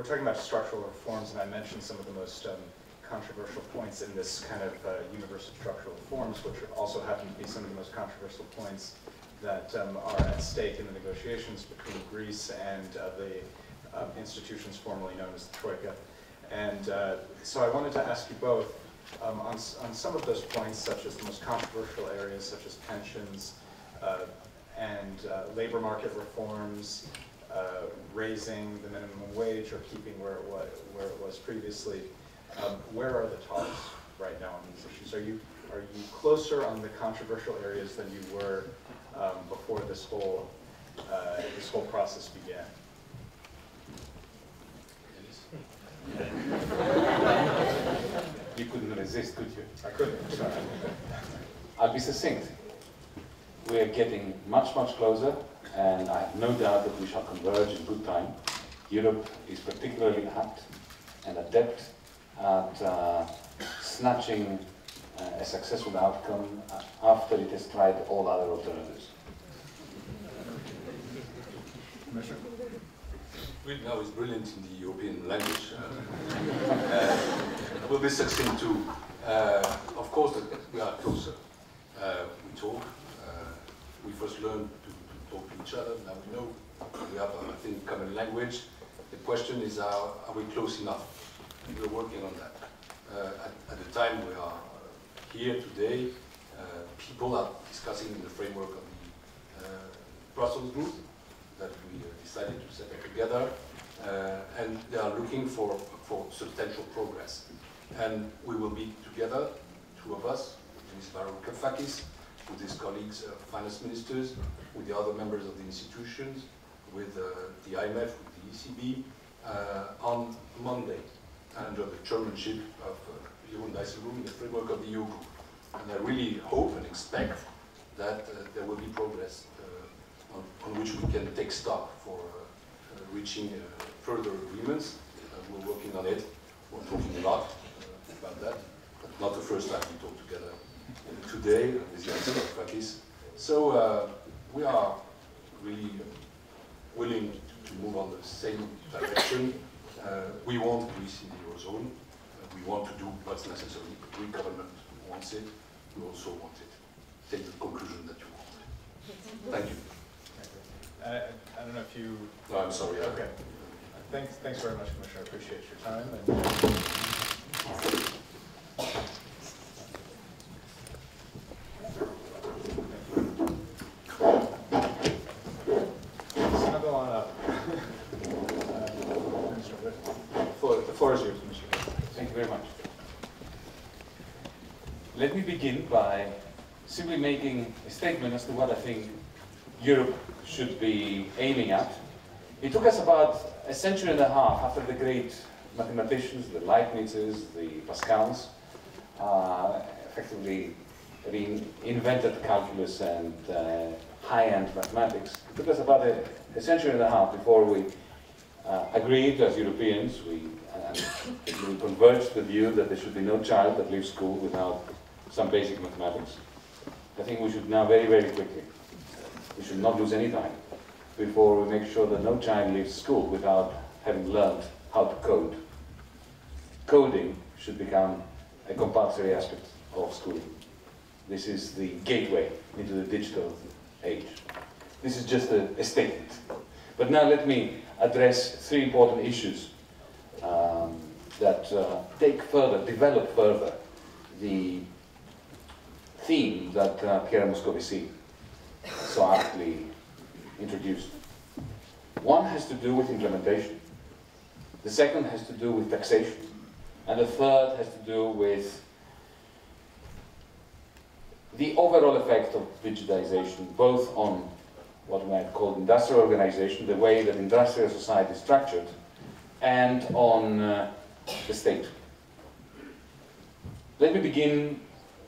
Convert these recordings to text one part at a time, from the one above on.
talking about structural reforms, and I mentioned some of the most controversial points in this kind of universe of structural reforms, which also happen to be some of the most controversial points that are at stake in the negotiations between Greece and the institutions formerly known as the Troika. And so I wanted to ask you both, on some of those points, such as the most controversial areas, such as pensions and labor market reforms, raising the minimum wage or keeping where it was previously, where are the talks right now on these issues? Are you closer on the controversial areas than you were before this whole process began? You couldn't resist, could you? I couldn't. Sorry. I'll be succinct. We are getting much, much closer, and I have no doubt that we shall converge in good time. Europe is particularly apt and adept at snatching a successful outcome after it has tried all other alternatives. Read now is brilliant in the European language. We'll be succinct too. Of course, we are closer. We talk. We first learned to talk to each other. Now we know we have, I think, common language. The question is, are we close enough? We're working on that. At the time we are here today, people are discussing in the framework of the Brussels group that we decided to set up together, and they are looking for substantial progress. And we will be together, two of us, Yanis Varoufakis, with his colleagues, finance ministers, with the other members of the institutions, with the IMF, with the ECB, on Monday, under the chairmanship of Jeroen Dijsselbloem in the framework of the EU group. And I really hope and expect that there will be progress on which we can take stock for reaching further agreements. We're working on it. We're talking a lot about that. But not the first time we talk together today with Yanis Varoufakis. So we are really willing to move on the same direction. We want Greece in the Eurozone. We want to do what's necessary. The Greek government wants it. We also want it. Take the conclusion that you want. Thank you. I don't know if you... No, I'm sorry. Okay. Thanks very much, Commissioner. I appreciate your time. Snuggle on up. The floor is yours, Commissioner. Thank you very much. Let me begin by simply making a statement as to what I think Europe should be aiming at. It took us about a century and a half after the great mathematicians, the Leibnizes, the Pascals, effectively invented calculus and high-end mathematics. It took us about a century and a half before we agreed as Europeans, we converged the view that there should be no child that leaves school without some basic mathematics. I think we should now very, very quickly, we should not lose any time before we make sure that no child leaves school without having learned how to code. Coding should become a compulsory aspect of schooling. This is the gateway into the digital age. This is just a statement. But now let me address three important issues that develop further the theme that Pierre Moscovici so aptly introduced. One has to do with implementation. The second has to do with taxation. And the third has to do with the overall effect of digitization, both on what we might call industrial organization, the way that industrial society is structured, and on the state. Let me begin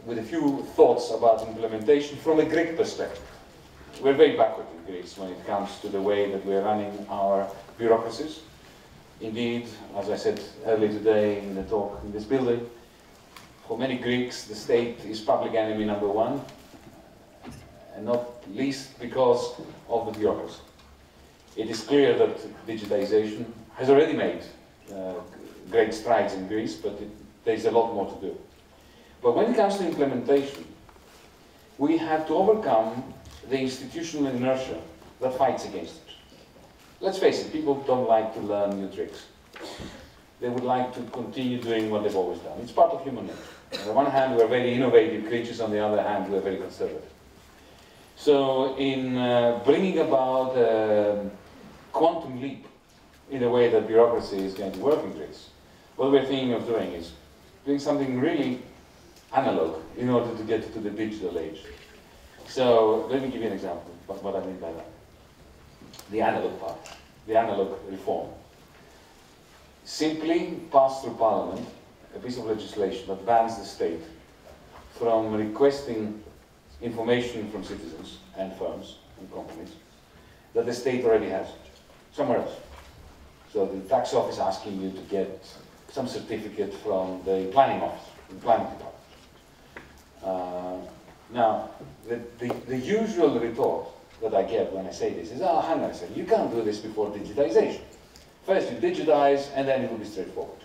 with a few thoughts about implementation from a Greek perspective. We're very backward in Greece when it comes to the way that we're running our bureaucracies. Indeed, as I said earlier today in the talk in this building, for many Greeks, the state is public enemy number one, and not least because of the bureaucracy. It is clear that digitization has already made great strides in Greece, but there's a lot more to do. But when it comes to implementation, we have to overcome the institutional inertia that fights against it. Let's face it, people don't like to learn new tricks. They would like to continue doing what they've always done. It's part of human nature. On the one hand, we're very innovative creatures, on the other hand, we're very conservative. So in bringing about a quantum leap in the way that bureaucracy is going to work in Greece, what we're thinking of doing is doing something really analog in order to get to the digital age. So let me give you an example of what I mean by that. The analog part, the analog reform. Simply pass through Parliament a piece of legislation that bans the state from requesting information from citizens and firms and companies that the state already has somewhere else. So the tax office asking you to get some certificate from the planning office, the planning department. Now, the usual retort that I get when I say this is, oh, hang on a second, you can't do this before digitization. First you digitize, and then it will be straightforward.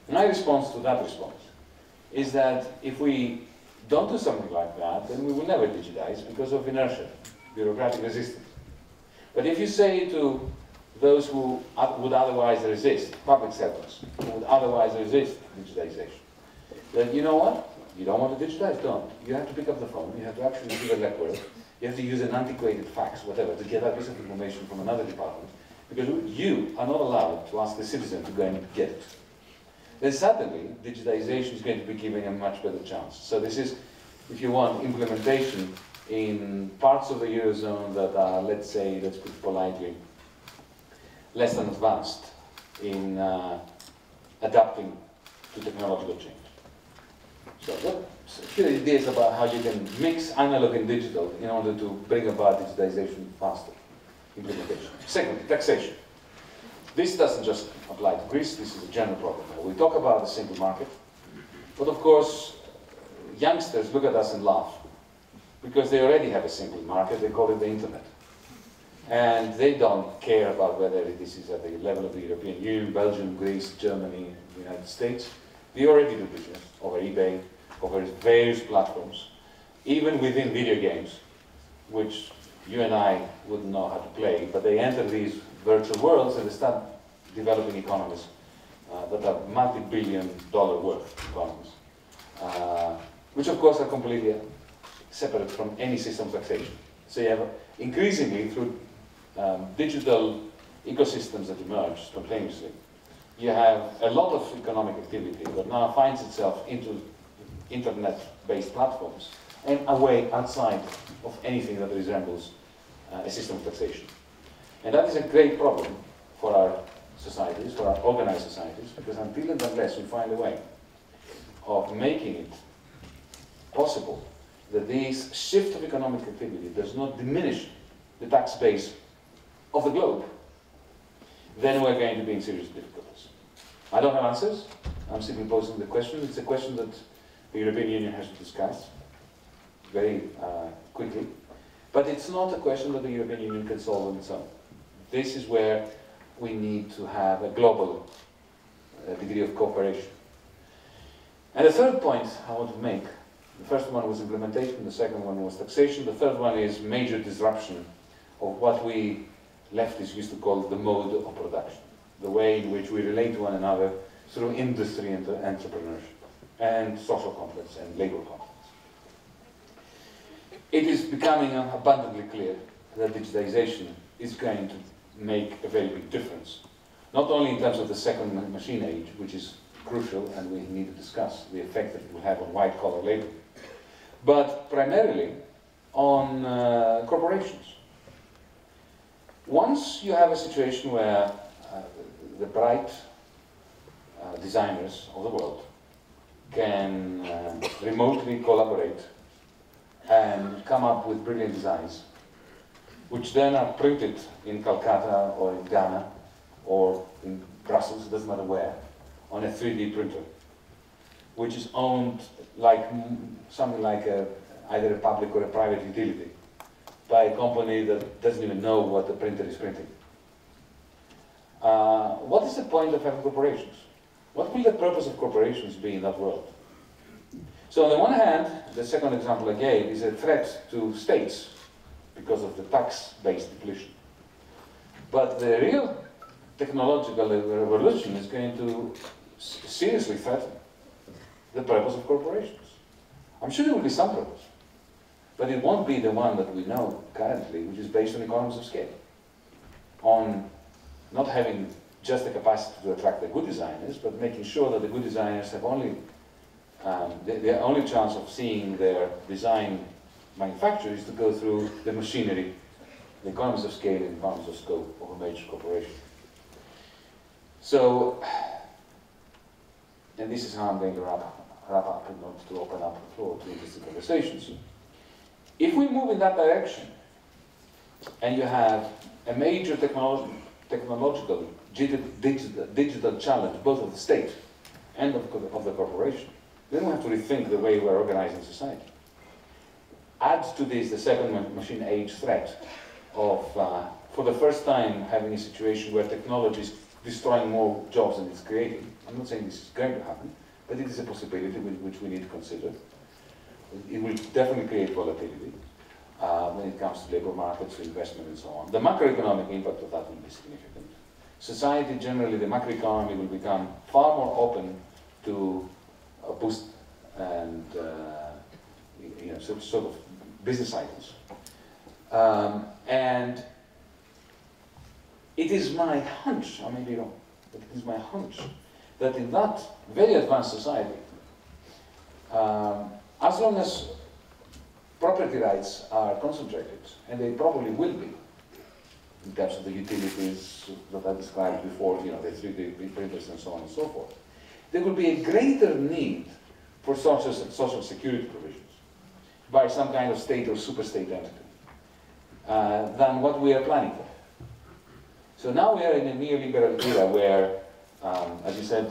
My response to that response is that if we don't do something like that, then we will never digitize because of inertia, bureaucratic resistance. But if you say to those who would otherwise resist, public servants, who would otherwise resist digitization, then you know what? You don't want to digitize, don't. You have to pick up the phone, you have to actually do the legwork, you have to use an antiquated fax, whatever, to get that piece of information from another department, because you are not allowed to ask the citizen to go and get it. Then suddenly, digitization is going to be given a much better chance. So this is, if you want, implementation in parts of the Eurozone that are, let's say, let's put it politely, less than advanced in adapting to technological change. So a few ideas about how you can mix analog and digital in order to bring about digitization faster. Implementation. Secondly, taxation. This doesn't just apply to Greece, this is a general problem. We talk about the single market, but of course, youngsters look at us and laugh, because they already have a single market, they call it the internet. And they don't care about whether this is at the level of the European Union, Belgium, Greece, Germany, the United States. They already do business over eBay, over various platforms, even within video games, which you and I wouldn't know how to play, but they enter these virtual worlds and they start developing economies that are multi-billion-dollar worth economies, which of course are completely separate from any system of taxation. So you have increasingly through digital ecosystems that emerge spontaneously, you have a lot of economic activity that now finds itself into internet-based platforms and away outside of anything that resembles a system of taxation. And that is a great problem for our societies, for our organized societies, because until and unless we find a way of making it possible that this shift of economic activity does not diminish the tax base of the globe, then we're going to be in serious difficulties. I don't have answers. I'm simply posing the question. It's a question that the European Union has to discuss very quickly. But it's not a question that the European Union can solve on its own. This is where we need to have a global degree of cooperation. And the third point I want to make, the first one was implementation, the second one was taxation, the third one is major disruption of what we leftists used to call the mode of production, the way in which we relate to one another through industry and entrepreneurship, and social contracts and labor contracts. It is becoming abundantly clear that digitization is going to make a very big difference, not only in terms of the second machine age, which is crucial and we need to discuss the effect that it will have on white-collar labor, but primarily on corporations. Once you have a situation where the bright designers of the world can remotely collaborate and come up with brilliant designs, which then are printed in Calcutta or in Ghana or in Brussels, it doesn't matter where, on a 3D printer, which is owned like something like either a public or a private utility by a company that doesn't even know what the printer is printing. what is the point of having corporations? What will the purpose of corporations be in that world? So on the one hand, the second example I gave is a threat to states because of the tax-based depletion. But the real technological revolution is going to seriously threaten the purpose of corporations. I'm sure there will be some purpose, but it won't be the one that we know currently, which is based on economies of scale, on not having just the capacity to attract the good designers, but making sure that the good designers have only the only chance of seeing their design manufactured is to go through the machinery, the economies of scale and economies of scope of a major corporation. So, and this is how I'm going to wrap up in order to open up the floor to interesting conversations. If we move in that direction, and you have a major technological digital challenge, both of the state and of the corporation, then we have to rethink the way we're organizing society. Add to this the second machine age threat of, for the first time, having a situation where technology is destroying more jobs than it's creating. I'm not saying this is going to happen, but it is a possibility which we need to consider. It will definitely create volatility when it comes to labor markets, investment, and so on. The macroeconomic impact of that will be significant. Society generally, the macroeconomy will become far more open to boost and sort of business cycles. And it is my hunch, I may be wrong, but it is my hunch that in that very advanced society, as long as property rights are concentrated, and they probably will be, in terms of the utilities that I described before, the 3D printers and so on and so forth, there will be a greater need for social security provisions by some kind of state or super-state entity than what we are planning for. So now we are in a neoliberal era where, as you said,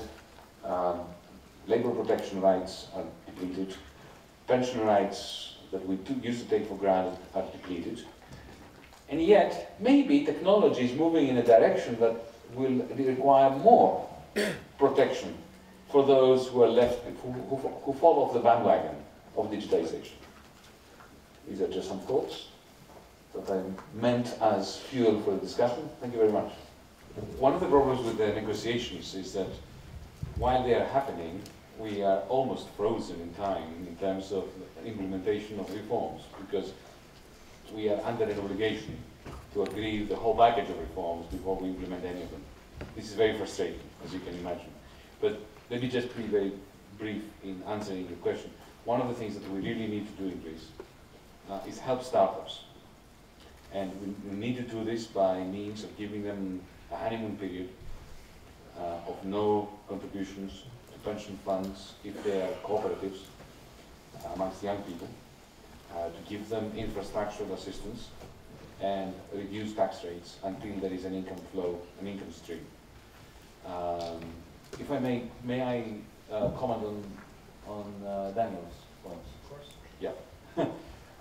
labor protection rights are depleted, pension rights that we used to take for granted are depleted, and yet maybe technology is moving in a direction that will require more protection for those who are left, who fall off the bandwagon of digitization. These are just some thoughts that I meant as fuel for the discussion. Thank you very much. One of the problems with the negotiations is that while they are happening, we are almost frozen in time in terms of implementation of reforms, because we are under an obligation to agree the whole package of reforms before we implement any of them. This is very frustrating, as you can imagine. But let me just be very brief in answering your question. One of the things that we really need to do in Greece is help startups. And we need to do this by means of giving them a honeymoon period of no contributions to pension funds if they are cooperatives amongst young people, to give them infrastructural assistance and reduce tax rates until there is an income flow, an income stream. If I may I comment on Daniel's points? Of course. Yeah.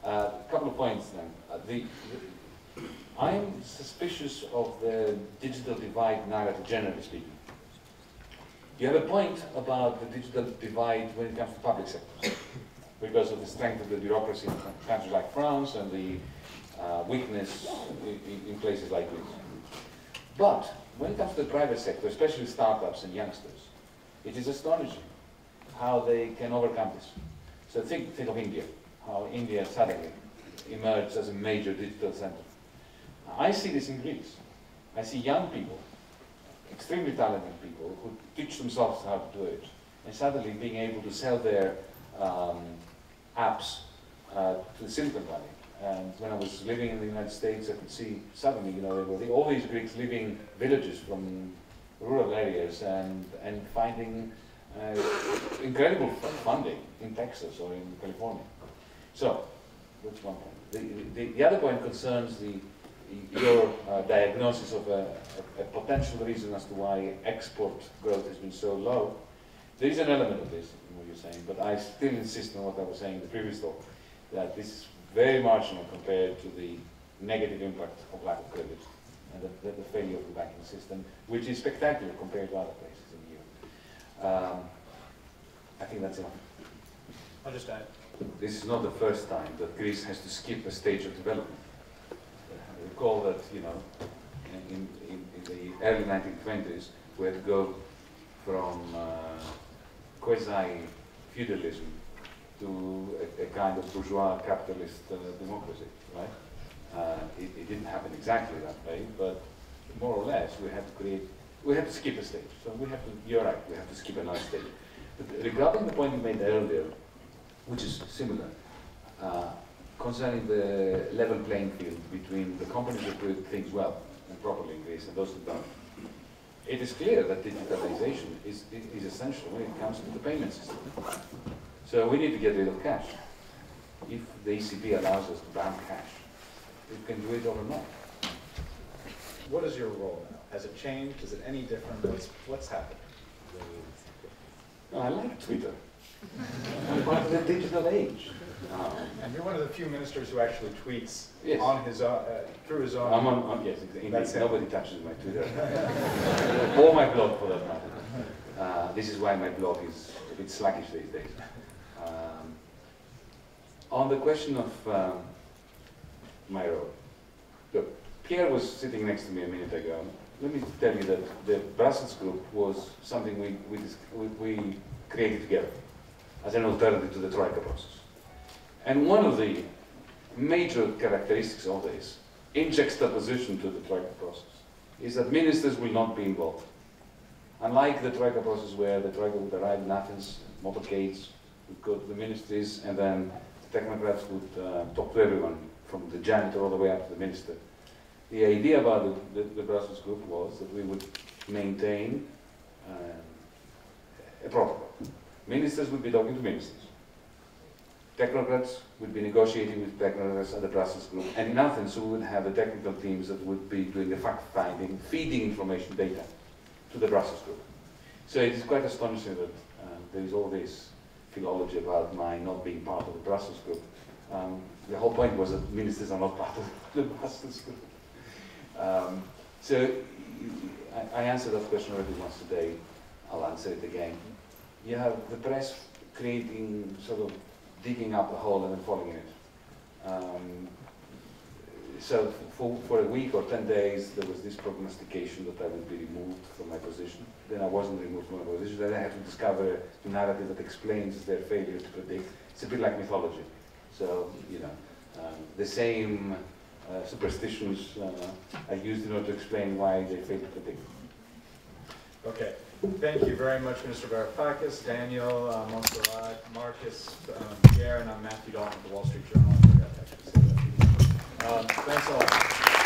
A couple of points then. I'm suspicious of the digital divide narrative, generally speaking. You have a point about the digital divide when it comes to public sectors, because of the strength of the bureaucracy in countries like France and the weakness in places like Greece. But when it comes to the private sector, especially startups and youngsters, it is astonishing how they can overcome this. So think of India, how India suddenly emerged as a major digital center. I see this in Greece. I see young people, extremely talented people, who teach themselves how to do it, and suddenly being able to sell their apps to Silicon Valley. And when I was living in the United States, I could see suddenly, there were all these Greeks living villages from rural areas and finding incredible funding in Texas or in California. So that's one point. The other point concerns your diagnosis of a potential reason as to why export growth has been so low. There is an element of this in what you're saying, but I still insist on what I was saying in the previous talk, that this is very marginal compared to the negative impact of lack of credit and the failure of the banking system, which is spectacular compared to other places in Europe. I think that's enough. I'll just add. This is not the first time that Greece has to skip a stage of development. Recall that, you know, in the early 1920s, we had to go from quasi-feudalism to a kind of bourgeois capitalist democracy, right? It didn't happen exactly that way, but more or less we had to skip a stage. So you're right, we have to skip another stage. But regarding the point you made earlier, which is similar, concerning the level playing field between the companies that do things well and properly in Greece and those that don't. It is clear that digitalization is essential when it comes to the payment system. So we need to get rid of cash. If the ECB allows us to ban cash, we can do it overnight. What is your role now? Has it changed? Is it any different? What's happened? No, I like Twitter. I'm part of the digital age. And you're one of the few ministers who actually tweets Yes. on his through his own. I'm on yes, indeed. That's it. Nobody touches my Twitter. Or my blog, for that matter. This is why my blog is a bit sluggish these days. On the question of my role, look, Pierre was sitting next to me a minute ago. Let me tell you that the Brussels group was something we created together as an alternative to the Troika process. And one of the major characteristics of this, in juxtaposition to the Troika process, is that ministers will not be involved. Unlike the Troika process where the Troika would arrive in Athens, motorcades, would go to the ministries, and then the technocrats would talk to everyone, from the janitor all the way up to the minister. The idea about the Brussels group was that we would maintain a protocol. Ministers would be talking to ministers. Technocrats would be negotiating with technocrats at the Brussels group. And in Athens, we would have the technical teams that would be doing the fact-finding, feeding information data to the Brussels group. So it is quite astonishing that there is all this philology about my not being part of the Brussels group. The whole point was that ministers are not part of the Brussels group. So I answered that question already once today. I'll answer it again. You have the press creating, sort of digging up a hole and then falling in it. So for a week or 10 days, there was this prognostication that I would be removed from my position. Then I wasn't removed from my position. Then I had to discover a narrative that explains their failure to predict. It's a bit like mythology. So, you know, the same superstitions are used in order to explain why they fail to predict. Okay. Thank you very much, Minister Varoufakis, Daniel, Montserrat, Marcus, Pierre, and I'm Matthew Dalton of the Wall Street Journal. I forgot to actually say that. Thanks a lot.